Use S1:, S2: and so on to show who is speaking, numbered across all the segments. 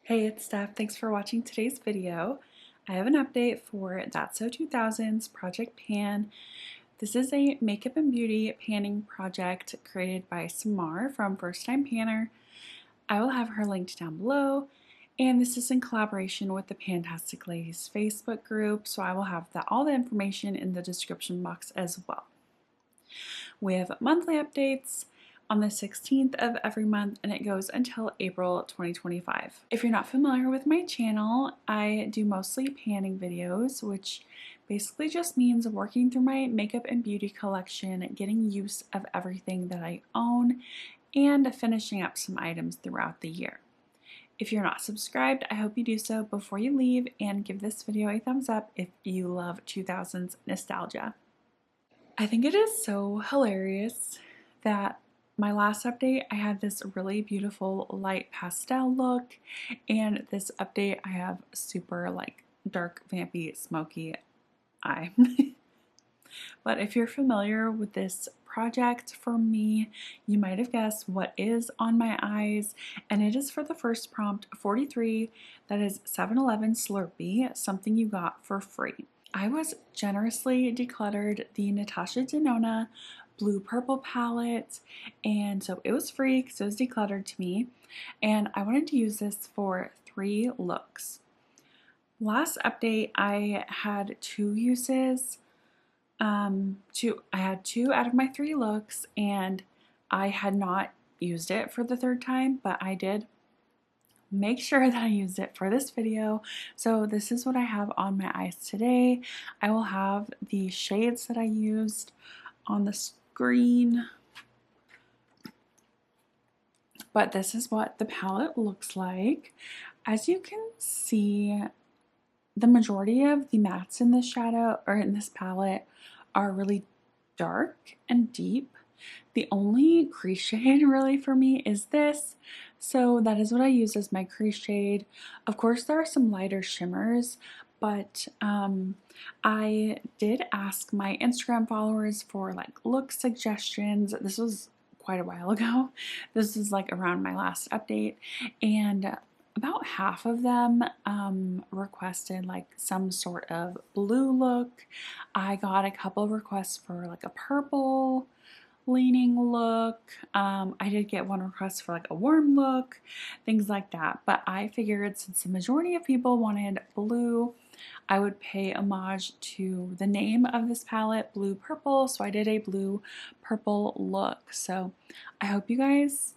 S1: Hey, it's Steph. Thanks for watching today's video. I have an update for That's So 2000's Project Pan. This is a makeup and beauty panning project created by Samar from First Time Panner. I will have her linked down below, and this is in collaboration with the Pantastic Ladies Facebook group, so I will have all the information in the description box as well. We have monthly updates on the 16th of every month, and it goes until April 2025. If you're not familiar with my channel, I do mostly panning videos, which basically just means working through my makeup and beauty collection, getting use of everything that I own, and finishing up some items throughout the year. If you're not subscribed, I hope you do so before you leave, and give this video a thumbs up if you love 2000s nostalgia. I think it is so hilarious that my last update I had this really beautiful light pastel look, and this update I have super like dark vampy smoky eye. But if you're familiar with this project for me, you might have guessed what is on my eyes, and it is for the first prompt 43, that is 7-Eleven Slurpee, something you got for free. I was generously decluttered the Natasha Denona blue purple palette, and so it was free because it was decluttered to me, and I wanted to use this for 3 looks. Last update I had 2 uses. I had 2 out of my 3 looks, and I had not used it for the 3rd time, but I did make sure that I used it for this video. So this is what I have on my eyes today. I will have the shades that I used on the screen, but this is what the palette looks like. As you can see, the majority of the mattes in this shadow or in this palette are really dark and deep. The only crease shade really for me is this, so that is what I use as my crease shade. Of course, there are some lighter shimmers, but I did ask my Instagram followers for like look suggestions. This was quite a while ago. This is like around my last update, and about half of them requested like some sort of blue look. I got a couple of requests for like a purple leaning look. I did get one request for like a warm look, things like that. But I figured since the majority of people wanted blue, I would pay homage to the name of this palette, Blue Purple. So I did a blue purple look. So I hope you guys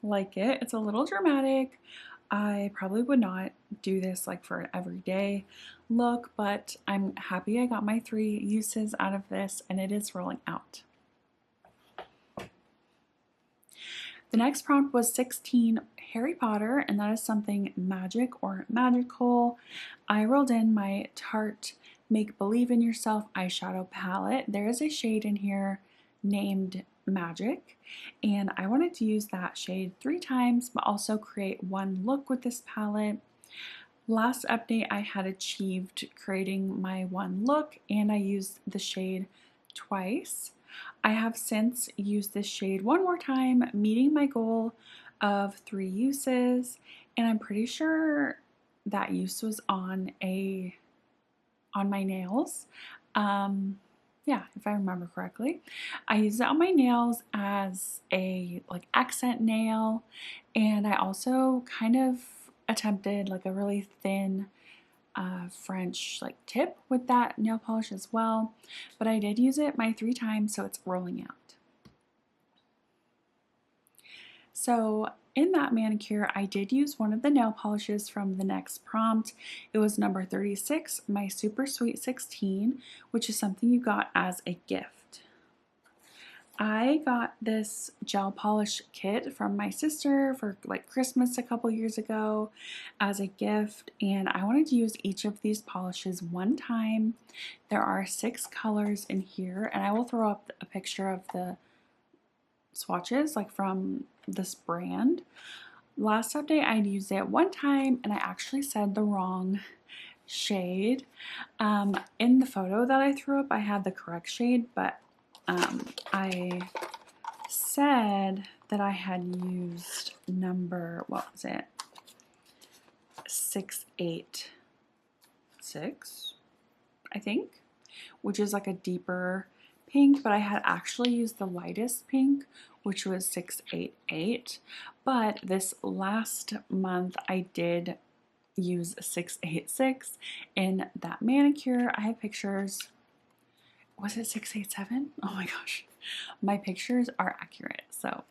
S1: like it. It's a little dramatic. I probably would not do this like for an everyday look, but I'm happy I got my 3 uses out of this, and it is rolling out. The next prompt was 16 Harry Potter, and that is something magic or magical. I rolled in my Tarte Make Believe in Yourself eyeshadow palette. There is a shade in here named Magic, and I wanted to use that shade 3 times, but also create one look with this palette. Last update I had achieved creating my one look, and I used the shade twice. I have since used this shade one more time, meeting my goal of 3 uses, and I'm pretty sure that use was on my nails. Yeah, if I remember correctly. I used it on my nails as a like accent nail, and I also kind of attempted like a really thin French like tip with that nail polish as well, but I did use it my 3 times, so it's rolling out. So in that manicure, I did use one of the nail polishes from the next prompt. It was number 36, my Super Sweet 16, which is something you got as a gift. I got this gel polish kit from my sister for like Christmas a couple years ago as a gift, and I wanted to use each of these polishes one time. There are 6 colors in here, and I will throw up a picture of the swatches like from this brand. Last update I'd used it one time, and I actually said the wrong shade. In the photo that I threw up, I had the correct shade, but I said that I had used number, what was it? 686, I think, which is like a deeper pink, but I had actually used the lightest pink, which was 688. But this last month I did use 686 in that manicure. I have pictures. Was it 687? Oh my gosh. My pictures are accurate. So,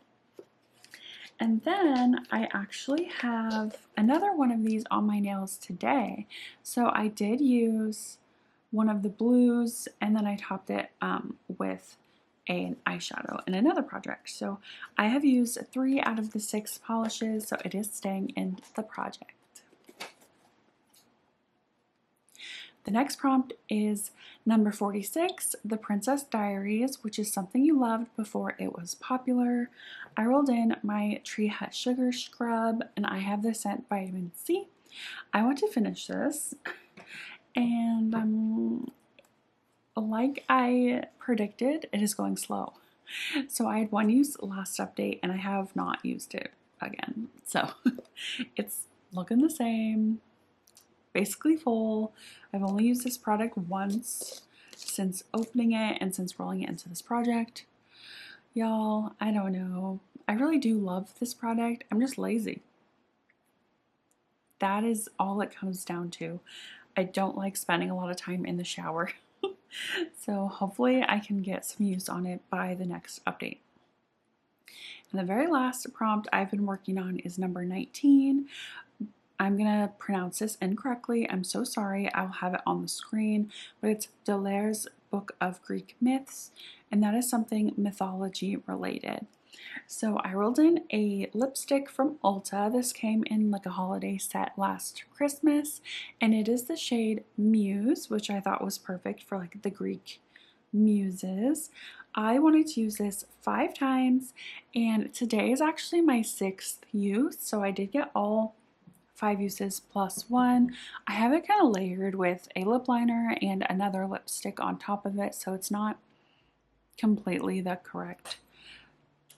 S1: and then I actually have another one of these on my nails today. So I did use one of the blues, and then I topped it with an eyeshadow in another project. So I have used 3 out of the 6 polishes, so it is staying in the project. The next prompt is number 46, The Princess Diaries, which is something you loved before it was popular. I rolled in my Tree Hut Sugar Scrub, and I have the scent Vitamin C. I want to finish this, and like I predicted, it is going slow. So I had one use last update, and I have not used it again. So it's looking the same. Basically full. I've only used this product once since opening it and since rolling it into this project. Y'all, I don't know. I really do love this product. I'm just lazy. That is all it comes down to. I don't like spending a lot of time in the shower. So hopefully I can get some use on it by the next update. And the very last prompt I've been working on is number 19. I'm going to pronounce this incorrectly. I'm so sorry. I will have it on the screen, but it's Delaire's Book of Greek Myths, and that is something mythology related. So I rolled in a lipstick from Ulta. This came in like a holiday set last Christmas, and it is the shade Muse, which I thought was perfect for like the Greek muses. I wanted to use this 5 times, and today is actually my 6th use, so I did get all 5 uses plus 1. I have it kind of layered with a lip liner and another lipstick on top of it, so it's not completely the correct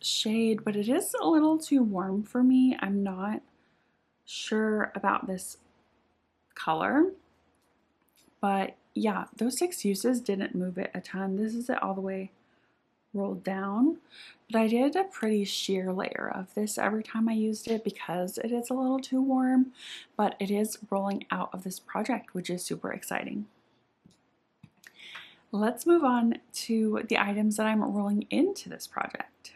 S1: shade, but it is a little too warm for me. I'm not sure about this color, but yeah, those 6 uses didn't move it a ton. This is it all the way rolled down, but I did a pretty sheer layer of this every time I used it because it is a little too warm, but it is rolling out of this project, which is super exciting. Let's move on to the items that I'm rolling into this project.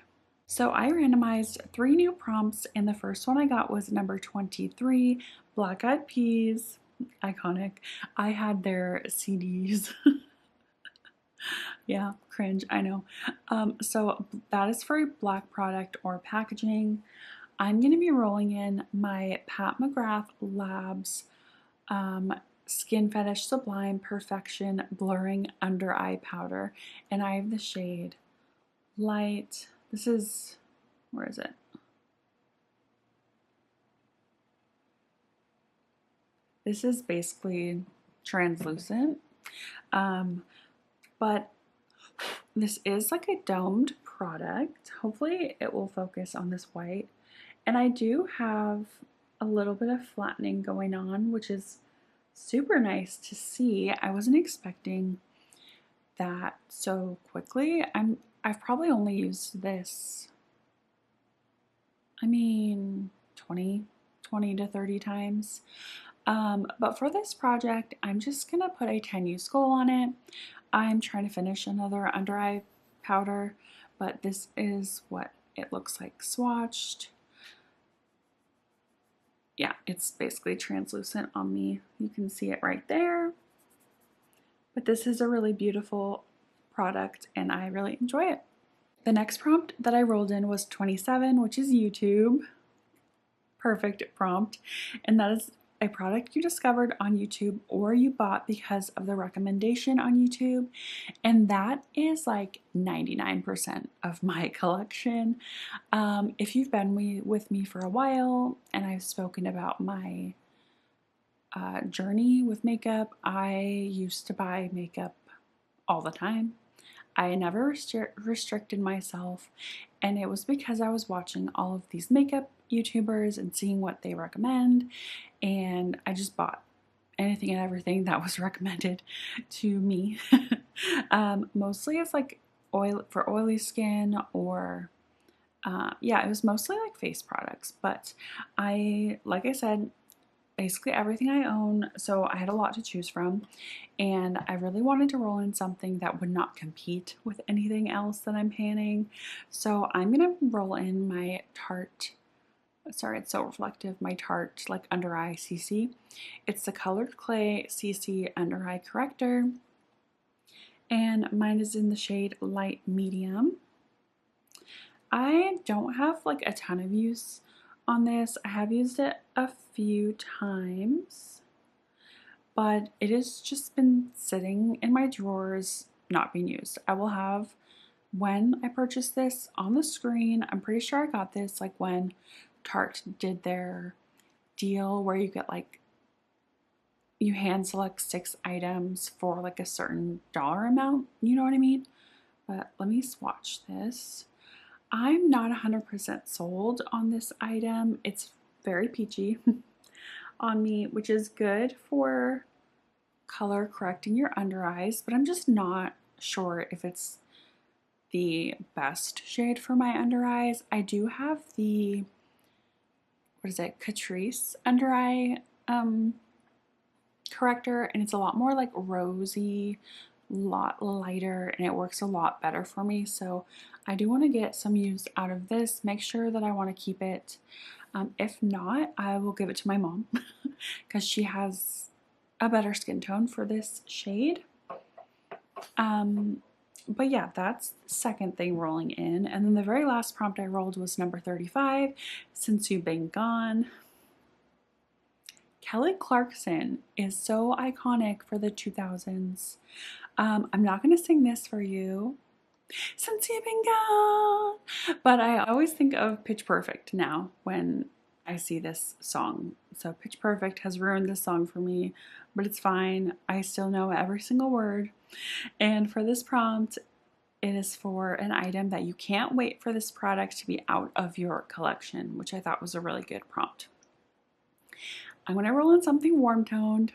S1: So I randomized 3 new prompts, and the first one I got was number 23, Black Eyed Peas. Iconic. I had their CDs. Yeah, cringe, I know. So that is for a black product or packaging. I'm going to be rolling in my Pat McGrath Labs Skin Fetish Sublime Perfection Blurring Under Eye Powder, and I have the shade Light. This is, where is it? This is basically translucent, but this is like a domed product. Hopefully it will focus on this white. And I do have a little bit of flattening going on, which is super nice to see. I wasn't expecting that so quickly. I've probably only used this, I mean, 20 to 30 times. But for this project, I'm just gonna put a 10 use goal on it. I'm trying to finish another under eye powder, but this is what it looks like swatched. Yeah, it's basically translucent on me. You can see it right there. But this is a really beautiful product, and I really enjoy it. The next prompt that I rolled in was 27, which is YouTube. Perfect prompt. And that is a product you discovered on YouTube or you bought because of the recommendation on YouTube. And that is like 99% of my collection. If you've been with me for a while and I've spoken about my journey with makeup, I used to buy makeup all the time. I never restricted myself, and it was because I was watching all of these makeup YouTubers and seeing what they recommend, and I just bought anything and everything that was recommended to me. Mostly it's like oil for oily skin, or yeah, it was mostly like face products, but like I said, basically everything I own, so I had a lot to choose from, and I really wanted to roll in something that would not compete with anything else that I'm panning. So I'm gonna roll in my Tarte, sorry, it's so reflective, my Tarte like under eye CC. It's the Colored Clay CC under eye corrector, and mine is in the shade light medium. I don't have like a ton of use on this. I have used it a few times, but it has just been sitting in my drawers, not being used. I will have, when I purchased this, on the screen. I'm pretty sure I got this like when Tarte did their deal where you get like, you hand select 6 items for like a certain dollar amount, you know what I mean? But let me swatch this. I'm not 100% sold on this item. It's very peachy on me, which is good for color correcting your under eyes, but I'm just not sure if it's the best shade for my under eyes. I do have the, what is it, Catrice under eye corrector, and it's a lot more like rosy, lot lighter, and it works a lot better for me. So I do want to get some use out of this, make sure that I want to keep it. If not, I will give it to my mom because she has a better skin tone for this shade. But yeah, that's the second thing rolling in. And then the very last prompt I rolled was number 35, Since You've Been Gone. Kelly Clarkson is so iconic for the 2000s. I'm not going to sing this for you, Since You've Been Gone, but I always think of Pitch Perfect now when I see this song. So Pitch Perfect has ruined this song for me, but it's fine. I still know every single word. And for this prompt, it is for an item that you can't wait for this product to be out of your collection, which I thought was a really good prompt. I'm going to roll in something warm toned.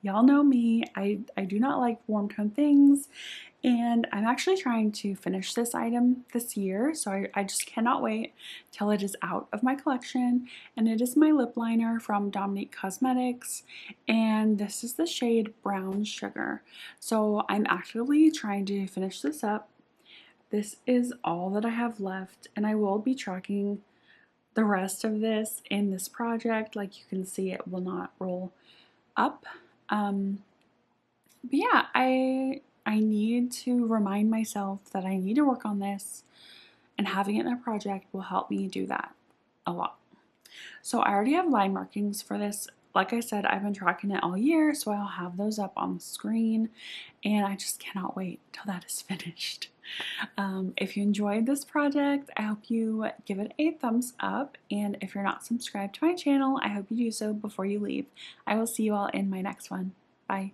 S1: Y'all know me, I do not like warm toned things, and I'm actually trying to finish this item this year, so I just cannot wait till it is out of my collection. And it is my lip liner from Dominique Cosmetics, and this is the shade Brown Sugar. So I'm actively trying to finish this up. This is all that I have left, and I will be tracking the rest of this in this project. Like you can see, it will not roll up. But yeah, I need to remind myself that I need to work on this, and having it in a project will help me do that a lot. So I already have line markings for this. Like I said, I've been tracking it all year, so I'll have those up on the screen, and I just cannot wait till that is finished. If you enjoyed this project, I hope you give it a thumbs up, and if you're not subscribed to my channel, I hope you do so before you leave. I will see you all in my next one. Bye.